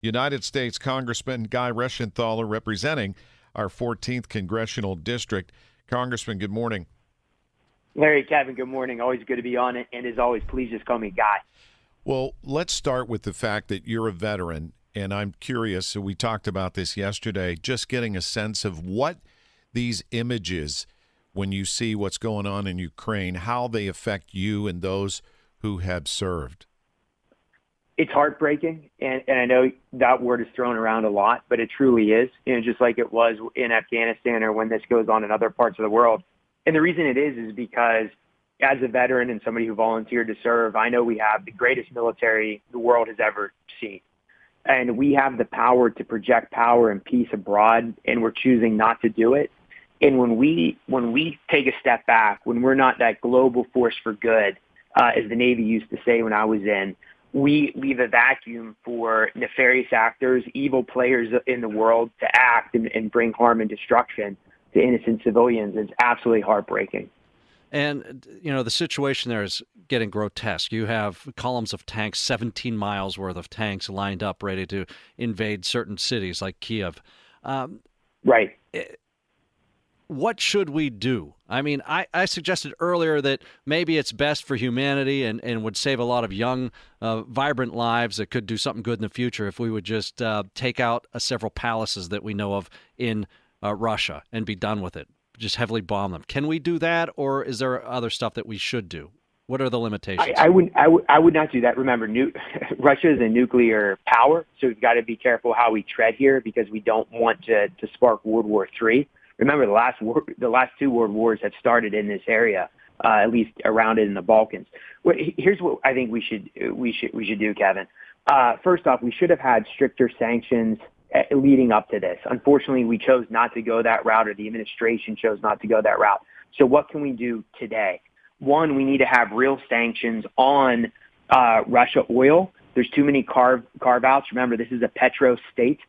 United States Congressman Guy Reschenthaler representing our 14th Congressional District. Congressman, good morning. Larry, Kevin, good morning. Always good to be on it. And as always, please just call me Guy. Well, let's start with the fact that you're a veteran, and I'm curious, so we talked about this yesterday, just getting a sense of what these images, when you see what's going on in Ukraine, how they affect you and those who have served. It's heartbreaking, and I know that word is thrown around a lot, but it truly is, just like it was in Afghanistan or when this goes on in other parts of the world. And the reason it is because as a veteran and somebody who volunteered to serve, I know we have the greatest military the world has ever seen. And we have the power to project power and peace abroad, and we're choosing not to do it. And when we take a step back, when we're not that global force for good, as the Navy used to say when I was in, we leave a vacuum for nefarious actors, evil players in the world to act and bring harm and destruction to innocent civilians. It's absolutely heartbreaking. And, the situation there is getting grotesque. You have columns of tanks, 17 miles worth of tanks lined up ready to invade certain cities like Kiev. Right. What should we do? I mean, I suggested earlier that maybe it's best for humanity and would save a lot of young, vibrant lives that could do something good in the future if we would just take out several palaces that we know of in Russia and be done with it. Just heavily bomb them. Can we do that, or is there other stuff that we should do? What are the limitations? I would not do that. Remember, Russia is a nuclear power, so we've got to be careful how we tread here because we don't want to spark World War III. Remember, the last two world wars have started in this area, at least around it in the Balkans. Here's what I think we should do, Kevin. First off, we should have had stricter sanctions leading up to this. Unfortunately, we chose not to go that route, or the administration chose not to go that route. So what can we do today? One, we need to have real sanctions on Russia oil. There's too many carve-outs. Remember, this is a petro state.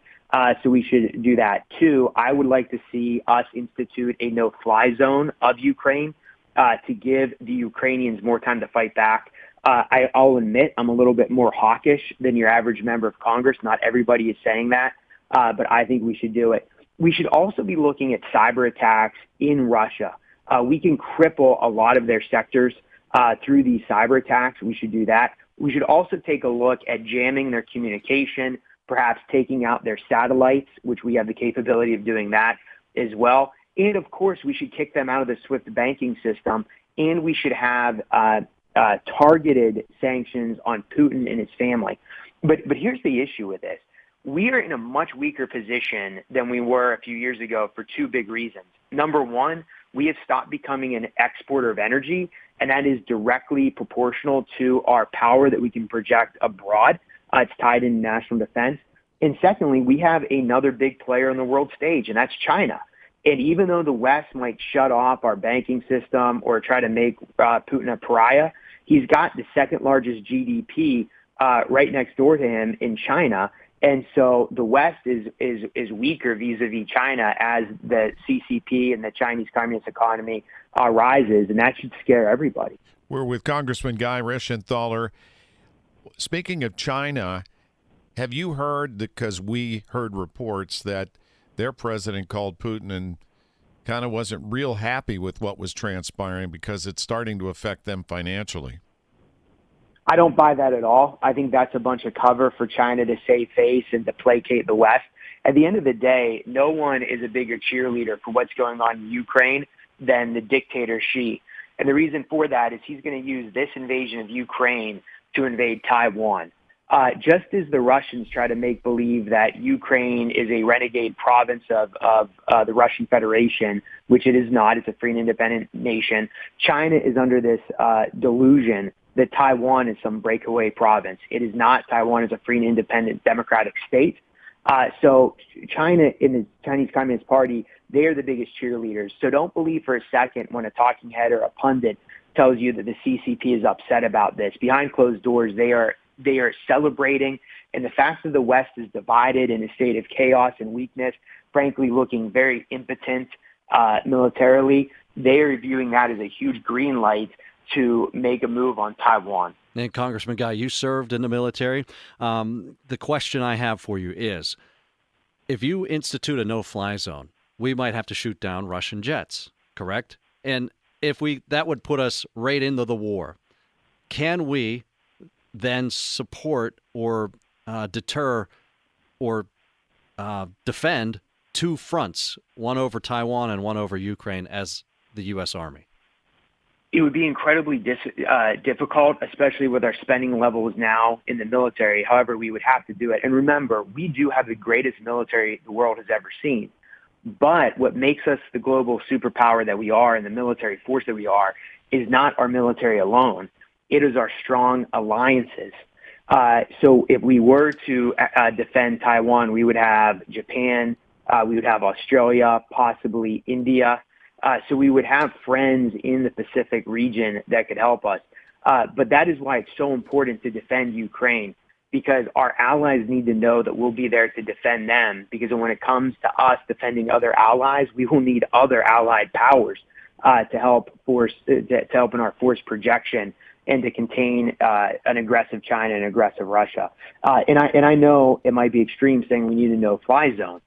So we should do that. Two, I would like to see us institute a no-fly zone of Ukraine to give the Ukrainians more time to fight back. I'll admit I'm a little bit more hawkish than your average member of Congress. Not everybody is saying that, but I think we should do it. We should also be looking at cyber attacks in Russia. We can cripple a lot of their sectors through these cyber attacks. We should do that. We should also take a look at jamming their communication, perhaps taking out their satellites, which we have the capability of doing that as well. And, of course, we should kick them out of the SWIFT banking system, and we should have targeted sanctions on Putin and his family. But here's the issue with this. We are in a much weaker position than we were a few years ago for two big reasons. Number one, we have stopped becoming an exporter of energy, and that is directly proportional to our power that we can project abroad. It's tied in national defense. And secondly, we have another big player on the world stage, and that's China. And even though the West might shut off our banking system or try to make Putin a pariah, he's got the second largest GDP right next door to him in China. And so the West is weaker vis-a-vis China as the CCP and the Chinese Communist economy rises, and that should scare everybody. We're with Congressman Guy Reschenthaler. Speaking of China, have you heard, because we heard reports that their president called Putin and kind of wasn't real happy with what was transpiring because it's starting to affect them financially? I don't buy that at all. I think that's a bunch of cover for China to save face and to placate the West. At the end of the day, no one is a bigger cheerleader for what's going on in Ukraine than the dictator Xi. And the reason for that is he's going to use this invasion of Ukraine to invade Taiwan. Just as the Russians try to make believe that Ukraine is a renegade province of the Russian Federation, which it is not, it's a free and independent nation, China is under this delusion that Taiwan is some breakaway province. It is not. Taiwan is a free and independent democratic state. So China and the Chinese Communist Party, they are the biggest cheerleaders. So don't believe for a second when a talking head or a pundit tells you that the CCP is upset about this. Behind closed doors, they are celebrating. And the fact that the West is divided in a state of chaos and weakness, frankly looking very impotent militarily, they are viewing that as a huge green light to make a move on Taiwan. And Congressman Guy, you served in the military. The question I have for you is, if you institute a no-fly zone, we might have to shoot down Russian jets, correct? And if that would put us right into the war. Can we then support or deter or defend two fronts, one over Taiwan and one over Ukraine, as the U.S. Army? It would be incredibly difficult, especially with our spending levels now in the military. However, we would have to do it. And remember, we do have the greatest military the world has ever seen. But what makes us the global superpower that we are and the military force that we are is not our military alone. It is our strong alliances. So if we were to defend Taiwan, we would have Japan, we would have Australia, possibly India. So we would have friends in the Pacific region that could help us. But that is why it's so important to defend Ukraine, because our allies need to know that we'll be there to defend them. Because when it comes to us defending other allies, we will need other allied powers to help in our force projection and to contain an aggressive China and aggressive Russia. And I know it might be extreme saying we need a no-fly zone.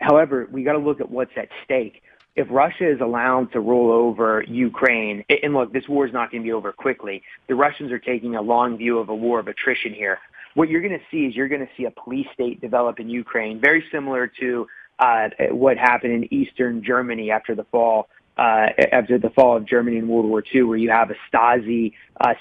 However, we got to look at what's at stake. If Russia is allowed to roll over Ukraine, and look, this war is not going to be over quickly. The Russians are taking a long view of a war of attrition here. What you're going to see is you're going to see a police state develop in Ukraine, very similar to what happened in Eastern Germany after the fall of Germany in World War II, where you have a Stasi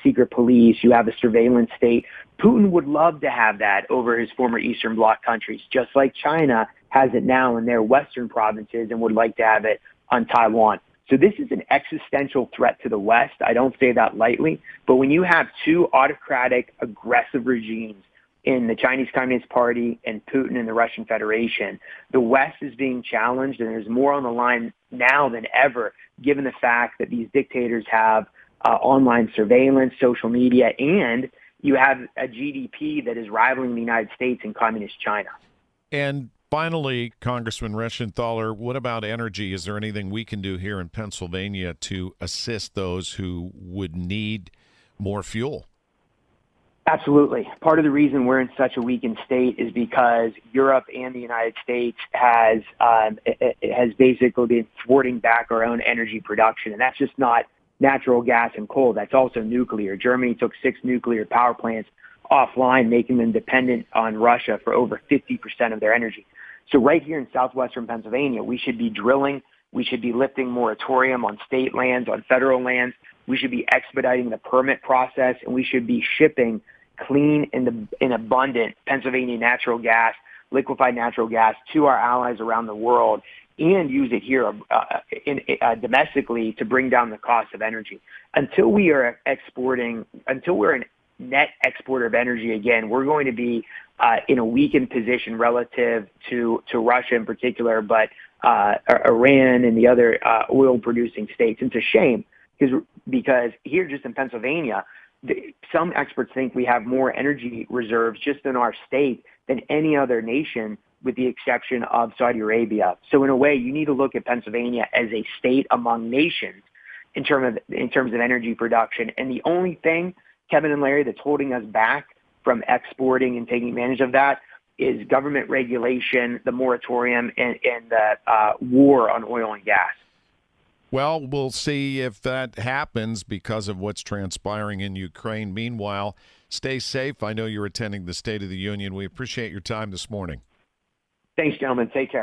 secret police, you have a surveillance state. Putin would love to have that over his former Eastern Bloc countries, just like China has it now in their Western provinces and would like to have it on Taiwan. So this is an existential threat to the West. I don't say that lightly, but when you have two autocratic, aggressive regimes in the Chinese Communist Party and Putin and the Russian Federation, the West is being challenged, and there's more on the line now than ever, given the fact that these dictators have online surveillance, social media, and you have a GDP that is rivaling the United States and communist China. And finally, Congressman Reschenthaler, what about energy? Is there anything we can do here in Pennsylvania to assist those who would need more fuel? Absolutely. Part of the reason we're in such a weakened state is because Europe and the United States has basically been thwarting back our own energy production. And that's just not natural gas and coal. That's also nuclear. Germany took 6 nuclear power plants offline, making them dependent on Russia for over 50% of their energy. So right here in southwestern Pennsylvania, we should be drilling. We should be lifting moratorium on state lands, on federal lands. We should be expediting the permit process, and we should be shipping clean and abundant Pennsylvania natural gas, liquefied natural gas, to our allies around the world, and use it here domestically to bring down the cost of energy. Until we're a net exporter of energy again, we're going to be in a weakened position relative to Russia in particular, but Iran and the other oil-producing states. And it's a shame because here just in Pennsylvania, some experts think we have more energy reserves just in our state than any other nation, with the exception of Saudi Arabia. So in a way, you need to look at Pennsylvania as a state among nations in terms of energy production. And the only thing, Kevin and Larry, that's holding us back from exporting and taking advantage of that is government regulation, the moratorium, and the war on oil and gas. Well, we'll see if that happens because of what's transpiring in Ukraine. Meanwhile, stay safe. I know you're attending the State of the Union. We appreciate your time this morning. Thanks, gentlemen. Take care.